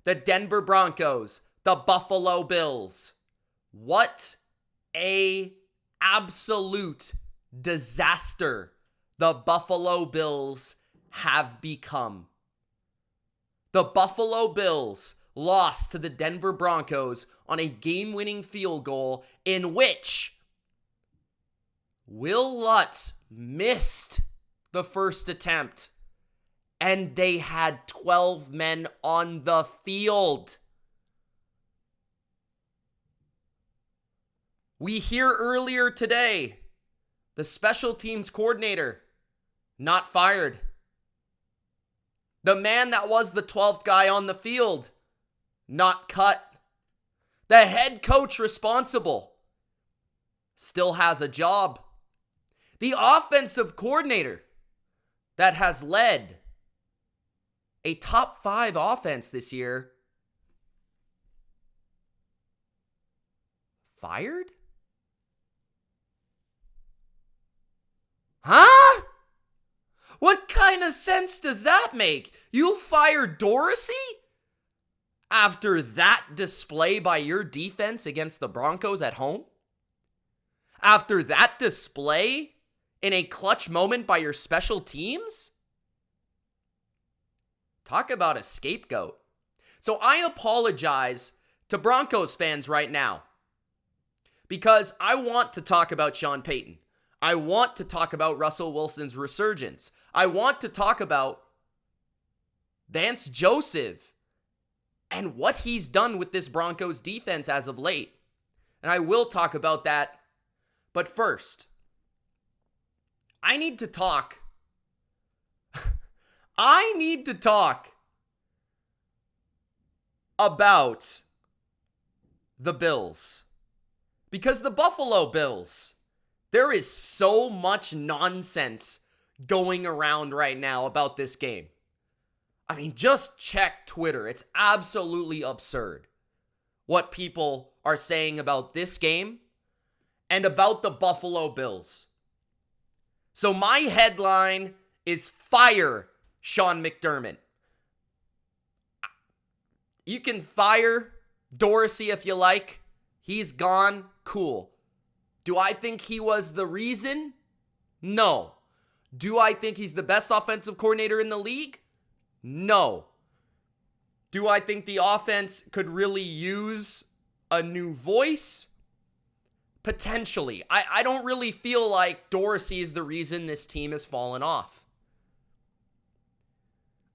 the Denver Broncos, the Buffalo Bills. What a absolute disaster the Buffalo Bills have become. The Buffalo Bills lost to the Denver Broncos on a game-winning field goal in which Will Lutz missed the first attempt, and they had 12 men on the field. We hear earlier today, the special teams coordinator not fired. The man that was the 12th guy on the field not cut. The head coach responsible still has a job. The offensive coordinator that has led a top 5 offense this year fired? Huh? What kind of sense does that make? You fired Dorsey? After that display by your defense against the Broncos at home? After that display in a clutch moment by your special teams? Talk about a scapegoat. So I apologize to Broncos fans right now because I want to talk about Sean Payton. I want to talk about Russell Wilson's resurgence. I want to talk about Vance Joseph and what he's done with this Broncos defense as of late. And I will talk about that. But first, I need to talk. I need to talk about the Bills. Because the Buffalo Bills, there is so much nonsense going around right now about this game. I mean, just check Twitter. It's absolutely absurd what people are saying about this game and about the Buffalo Bills. So my headline is fire Sean McDermott. You can fire Dorsey if you like. He's gone. Cool. Do I think he was the reason? No. Do I think he's the best offensive coordinator in the league? No. Do I think the offense could really use a new voice? Potentially. I don't really feel like Dorsey is the reason this team has fallen off.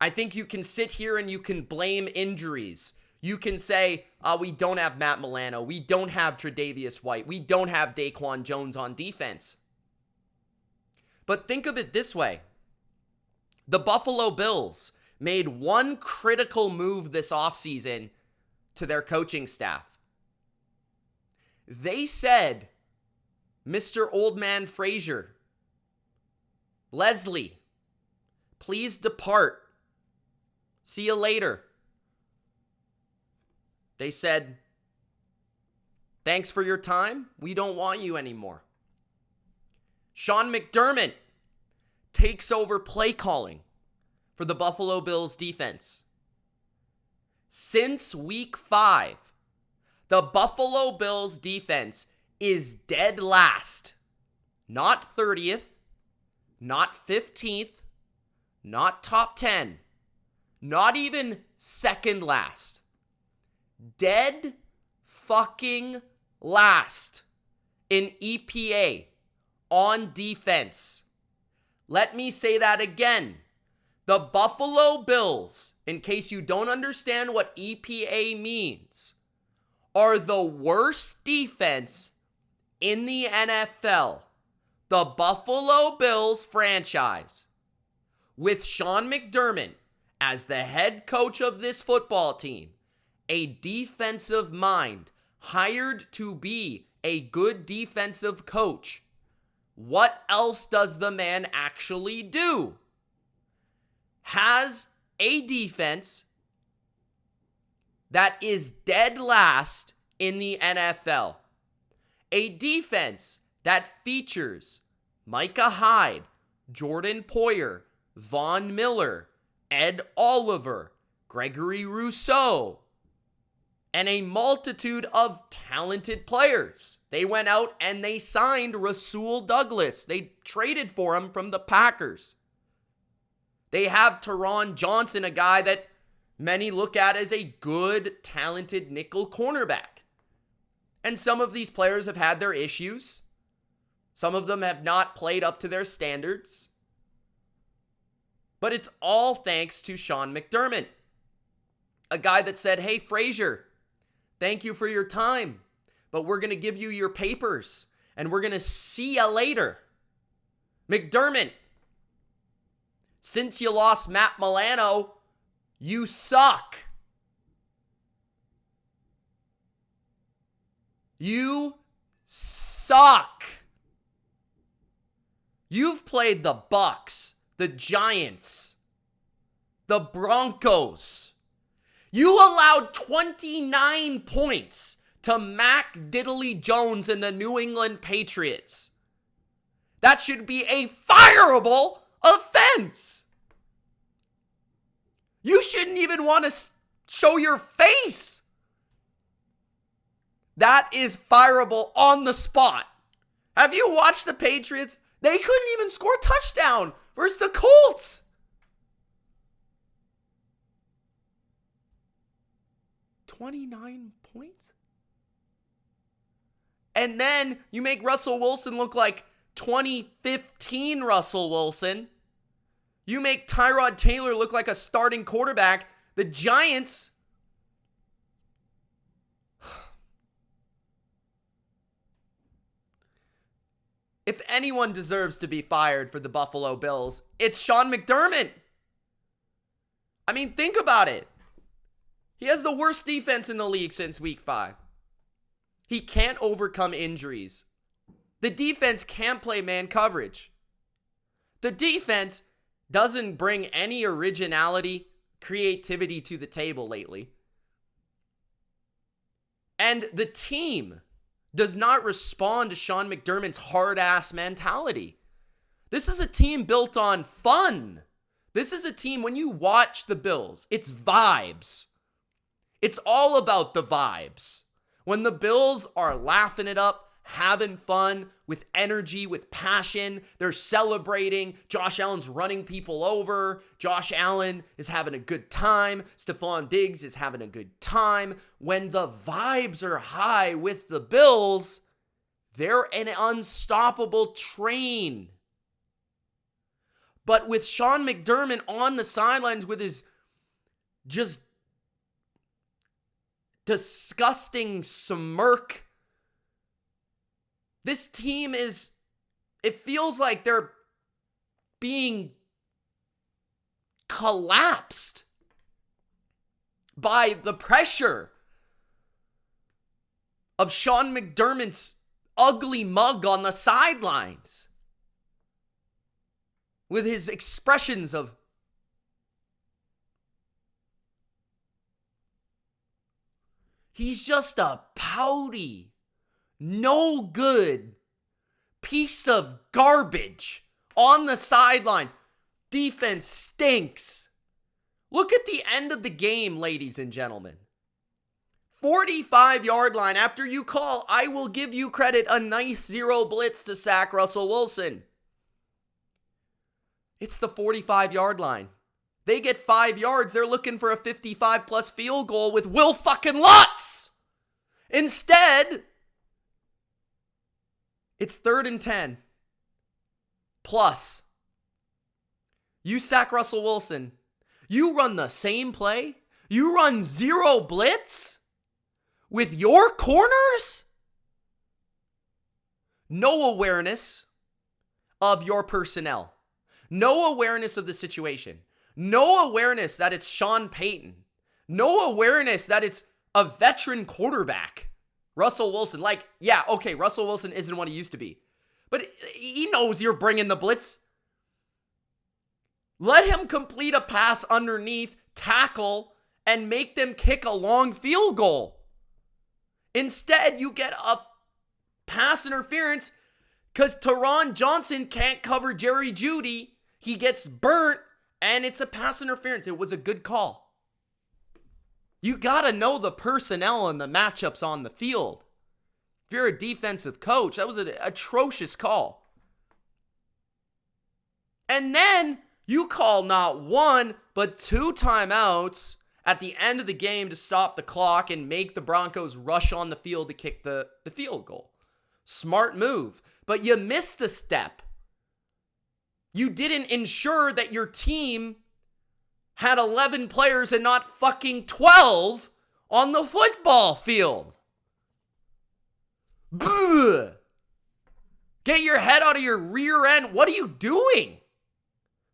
I think you can sit here and you can blame injuries. You can say, we don't have Matt Milano. We don't have Tre'Davious White. We don't have Daquan Jones on defense. But think of it this way. The Buffalo Bills made one critical move this offseason to their coaching staff. They said, Mr. Old Man Frazier, Leslie, please depart. See you later. They said, thanks for your time. We don't want you anymore. Sean McDermott takes over play calling for the Buffalo Bills defense. Since week 5, the Buffalo Bills defense is dead last. Not 30th, not 15th, not top 10, not even second last. Dead fucking last in EPA on defense. Let me say that again. The Buffalo Bills, in case you don't understand what EPA means, are the worst defense in the NFL. The Buffalo Bills franchise, with Sean McDermott as the head coach of this football team, a defensive mind hired to be a good defensive coach. What else does the man actually do? Has a defense that is dead last in the NFL. A defense that features Micah Hyde, Jordan Poyer, Von Miller, Ed Oliver, Gregory Rousseau, and a multitude of talented players. They went out and they signed Rasul Douglas. They traded for him from the Packers. They have Teron Johnson, a guy that many look at as a good, talented nickel cornerback. And some of these players have had their issues. Some of them have not played up to their standards. But it's all thanks to Sean McDermott, a guy that said, hey, Frazier, thank you for your time, but we're going to give you your papers, and we're going to see you later. McDermott, since you lost Matt Milano, you suck. You suck. You've played the Bucs, the Giants, the Broncos. You allowed 29 points to Mac Diddley Jones and the New England Patriots. That should be a fireable offense. You shouldn't even want to show your face. That is fireable on the spot. Have you watched the Patriots? They couldn't even score a touchdown versus the Colts. $29 points? And then you make Russell Wilson look like 2015 Russell Wilson. You make Tyrod Taylor look like a starting quarterback. The Giants, if anyone deserves to be fired for the Buffalo Bills, it's Sean McDermott. I mean, think about it. He has the worst defense in the league since week 5. He can't overcome injuries. The defense can't play man coverage. The defense doesn't bring any originality, creativity to the table lately. And the team does not respond to Sean McDermott's hard-ass mentality. This is a team built on fun. This is a team, when you watch the Bills, it's vibes. It's all about the vibes. When the Bills are laughing it up, having fun, with energy, with passion, they're celebrating. Josh Allen's running people over. Josh Allen is having a good time. Stephon Diggs is having a good time. When the vibes are high with the Bills, they're an unstoppable train. But with Sean McDermott on the sidelines with his just disgusting smirk, this team is, it feels like they're being collapsed by the pressure of Sean McDermott's ugly mug on the sidelines with his expressions of he's just a pouty, no good piece of garbage on the sidelines. Defense stinks. Look at the end of the game, ladies and gentlemen. 45-yard line after you call, I will give you credit, a nice zero blitz to sack Russell Wilson. It's the 45-yard line. They get 5 yards. They're looking for a 55-plus field goal with Will fucking Lutz. Instead, it's 3rd and 10. Plus, you sack Russell Wilson. You run the same play. You run zero blitz with your corners. No awareness of your personnel. No awareness of the situation. No awareness that it's Sean Payton. No awareness that it's a veteran quarterback. Russell Wilson, like, yeah, okay, Russell Wilson isn't what he used to be. But he knows you're bringing the blitz. Let him complete a pass underneath, tackle, and make them kick a long field goal. Instead, you get a pass interference because Teron Johnson can't cover Jerry Jeudy. He gets burnt, and it's a pass interference. It was a good call. You got to know the personnel and the matchups on the field. If you're a defensive coach, that was an atrocious call. And then you call not one, but 2 timeouts at the end of the game to stop the clock and make the Broncos rush on the field to kick the field goal. Smart move. But you missed a step. You didn't ensure that your team had 11 players and not fucking 12 on the football field. Bleh. Get your head out of your rear end. What are you doing?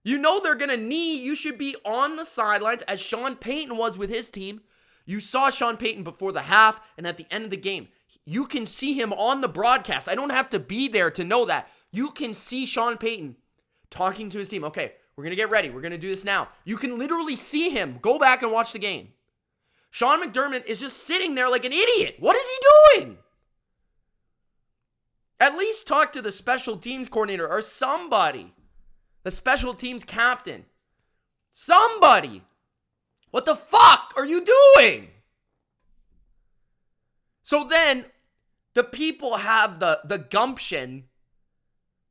You know they're going to knee. You should be on the sidelines as Sean Payton was with his team. You saw Sean Payton before the half and at the end of the game. You can see him on the broadcast. I don't have to be there to know that. You can see Sean Payton talking to his team. Okay, we're going to get ready. We're going to do this now. You can literally see him. Go back and watch the game. Sean McDermott is just sitting there like an idiot. What is he doing? At least talk to the special teams coordinator or somebody. The special teams captain. Somebody. What the fuck are you doing? So then, the people have the gumption,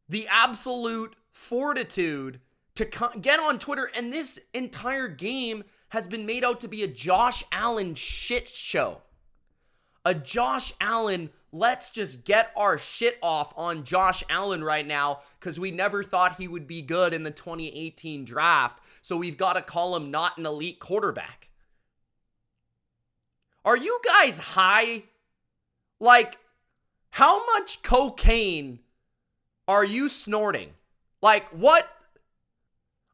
the absolute fortitude to get on Twitter, and this entire game has been made out to be a Josh Allen shit show. A Josh Allen, let's just get our shit off on Josh Allen right now because we never thought he would be good in the 2018 draft, so we've got to call him not an elite quarterback. Are you guys high? Like, how much cocaine are you snorting? Like, what?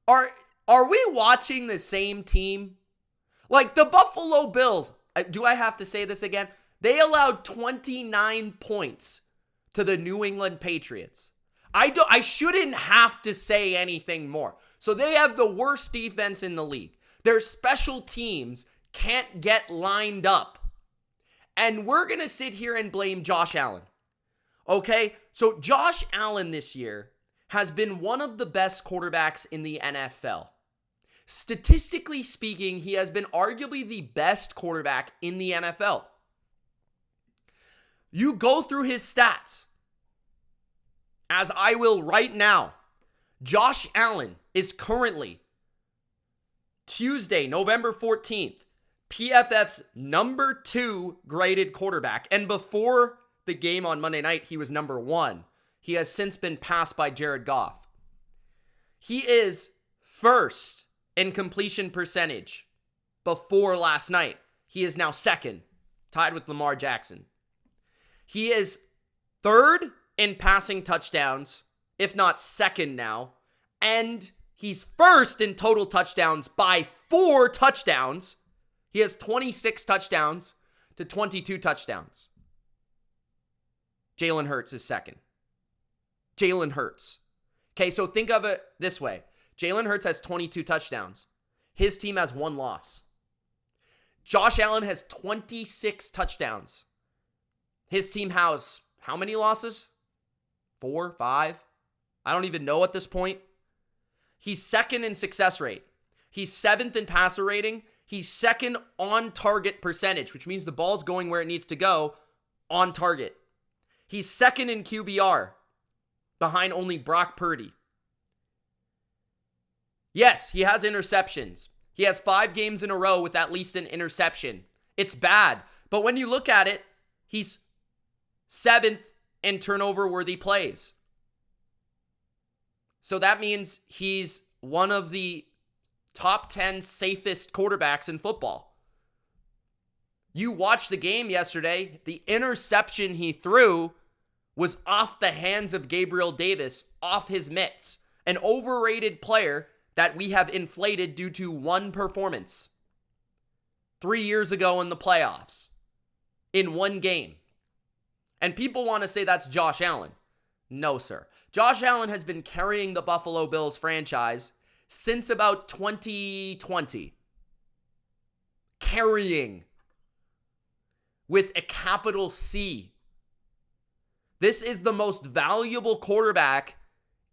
Are we watching the same team? Like, the Buffalo Bills, do I have to say this again? They allowed 29 points to the New England Patriots. I shouldn't have to say anything more. So they have the worst defense in the league. Their special teams can't get lined up. And we're going to sit here and blame Josh Allen. Okay? So Josh Allen this year has been one of the best quarterbacks in the NFL. Statistically speaking, he has been arguably the best quarterback in the NFL. You go through his stats, as I will right now. Josh Allen is currently, Tuesday, November 14th, PFF's number 2 graded quarterback. And before the game on Monday night, he was number 1. He has since been passed by Jared Goff. He is first in completion percentage before last night. He is now second, tied with Lamar Jackson. He is third in passing touchdowns, if not second now. And he's first in total touchdowns by 4 touchdowns. He has 26 touchdowns to 22 touchdowns. Jalen Hurts is second. Jalen Hurts. Okay, so think of it this way. Jalen Hurts has 22 touchdowns. His team has 1 loss. Josh Allen has 26 touchdowns. His team has how many losses? 4, 5? I don't even know at this point. He's second in success rate. He's 7th in passer rating. He's second on target percentage, which means the ball's going where it needs to go on target. He's second in QBR, behind only Brock Purdy. Yes, he has interceptions. He has 5 games in a row with at least an interception. It's bad. But when you look at it, he's 7th in turnover-worthy plays. So that means he's one of the top 10 safest quarterbacks in football. You watched the game yesterday. The interception he threw was off the hands of Gabriel Davis, off his mitts. An overrated player that we have inflated due to one performance 3 years ago in the playoffs in one game. And people want to say that's Josh Allen. No, sir. Josh Allen has been carrying the Buffalo Bills franchise since about 2020. Carrying. With a capital C. This is the most valuable quarterback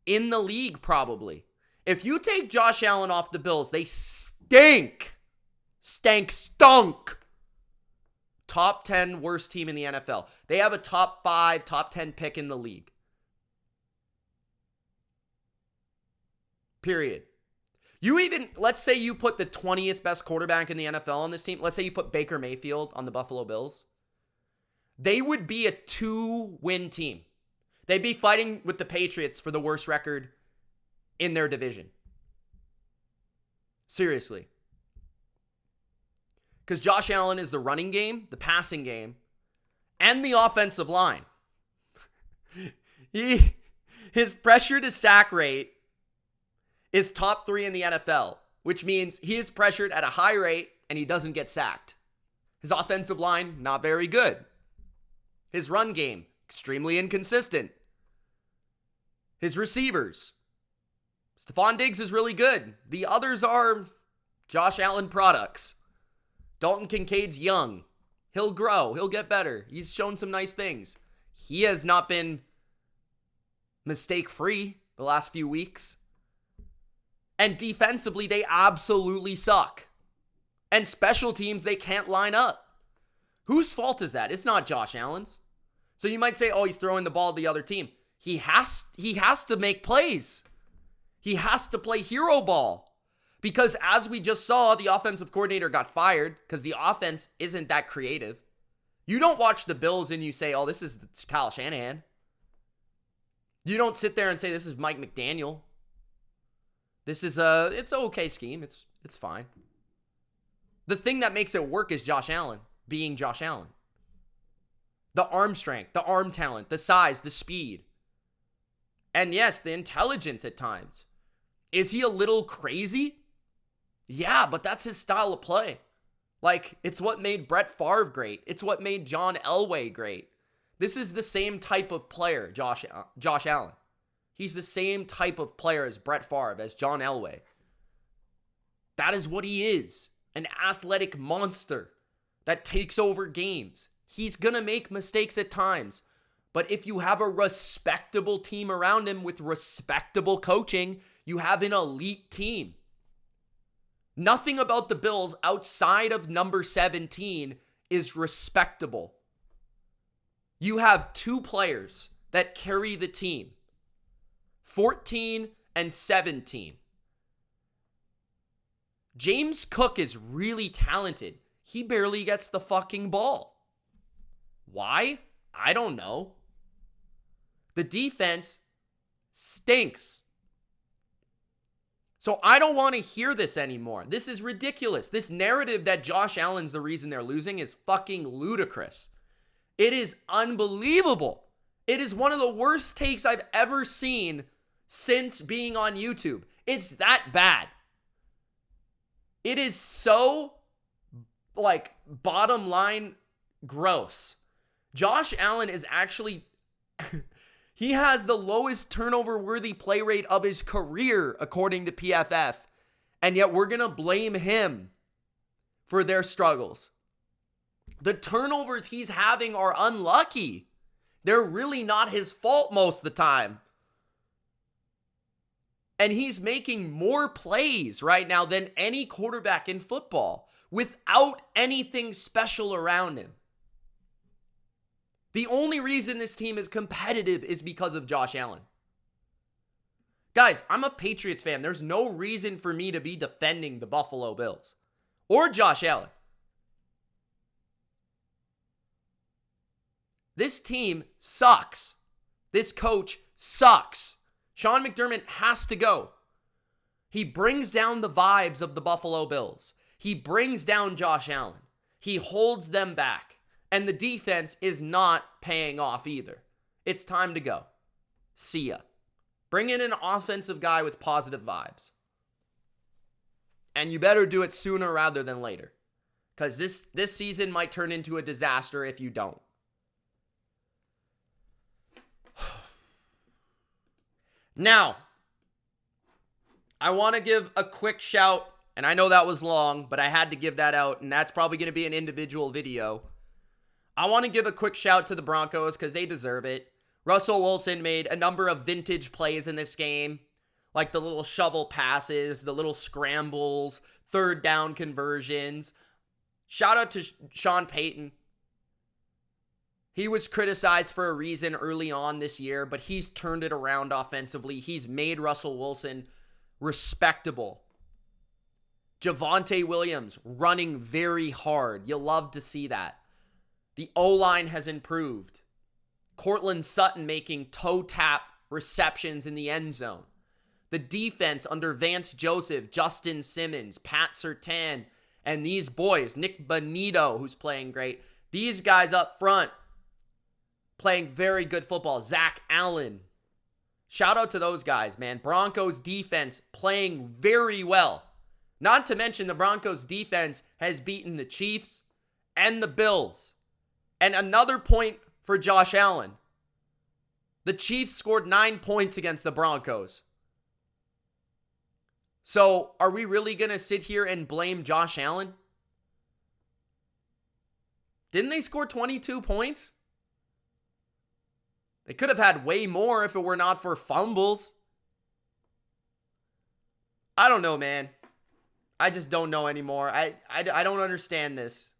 in the league, probably. If you take Josh Allen off the Bills, they stink. Stunk. top 10 worst team in the NFL. They have a top 5, top 10 pick in the league. Period. Let's say you put the 20th best quarterback in the NFL on this team. Let's say you put Baker Mayfield on the Buffalo Bills. They would be a 2-win team. They'd be fighting with the Patriots for the worst record in their division. Seriously. Because Josh Allen is the running game, the passing game, and the offensive line. His pressure to sack rate is top 3 in the NFL, which means he is pressured at a high rate and he doesn't get sacked. His offensive line, not very good. His run game, extremely inconsistent. His receivers, Stephon Diggs is really good. The others are Josh Allen products. Dalton Kincaid's young. He'll grow. He'll get better. He's shown some nice things. He has not been mistake-free the last few weeks. And defensively, they absolutely suck. And special teams, they can't line up. Whose fault is that? It's not Josh Allen's. So you might say, oh, he's throwing the ball to the other team. He has to make plays. He has to play hero ball. Because as we just saw, the offensive coordinator got fired because the offense isn't that creative. You don't watch the Bills and you say, oh, this is Kyle Shanahan. You don't sit there and say, this is Mike McDaniel. It's an okay scheme. It's fine. The thing that makes it work is Josh Allen being Josh Allen. The arm strength, the arm talent, the size, the speed. And yes, the intelligence at times. Is he a little crazy? Yeah, but that's his style of play. Like, it's what made Brett Favre great. It's what made John Elway great. This is the same type of player, Josh Allen. He's the same type of player as Brett Favre, as John Elway. That is what he is. An athletic monster that takes over games. He's going to make mistakes at times. But if you have a respectable team around him with respectable coaching, you have an elite team. Nothing about the Bills outside of number 17 is respectable. You have 2 players that carry the team. 14 and 17. James Cook is really talented. He barely gets the fucking ball. Why? I don't know. The defense stinks. So I don't want to hear this anymore. This is ridiculous. This narrative that Josh Allen's the reason they're losing is fucking ludicrous. It is unbelievable. It is one of the worst takes I've ever seen since being on YouTube. It's that bad. It is so, bottom line gross. Josh Allen is actually... He has the lowest turnover-worthy play rate of his career, according to PFF. And yet we're going to blame him for their struggles. The turnovers he's having are unlucky. They're really not his fault most of the time. And he's making more plays right now than any quarterback in football without anything special around him. The only reason this team is competitive is because of Josh Allen. Guys, I'm a Patriots fan. There's no reason for me to be defending the Buffalo Bills or Josh Allen. This team sucks. This coach sucks. Sean McDermott has to go. He brings down the vibes of the Buffalo Bills. He brings down Josh Allen. He holds them back. And the defense is not paying off either. It's time to go. See ya. Bring in an offensive guy with positive vibes. And you better do it sooner rather than later. Because this season might turn into a disaster if you don't. Now, I want to give a quick shout. And I know that was long, but I had to give that out. And that's probably going to be an individual video. I want to give a quick shout to the Broncos because they deserve it. Russell Wilson made a number of vintage plays in this game, like the little shovel passes, the little scrambles, third down conversions. Shout out to Sean Payton. He was criticized for a reason early on this year, but he's turned it around offensively. He's made Russell Wilson respectable. Javonte Williams running very hard. You'll love to see that. The O-line has improved. Cortland Sutton making toe tap receptions in the end zone. The defense under Vance Joseph, Justin Simmons, Pat Surtain, and these boys, Nick Bonito, who's playing great. These guys up front playing very good football. Zach Allen. Shout out to those guys, man. Broncos defense playing very well. Not to mention the Broncos defense has beaten the Chiefs and the Bills. And another point for Josh Allen. The Chiefs scored 9 points against the Broncos. So, are we really going to sit here and blame Josh Allen? Didn't they score 22 points? They could have had way more if it were not for fumbles. I don't know, man. I just don't know anymore. I don't understand this.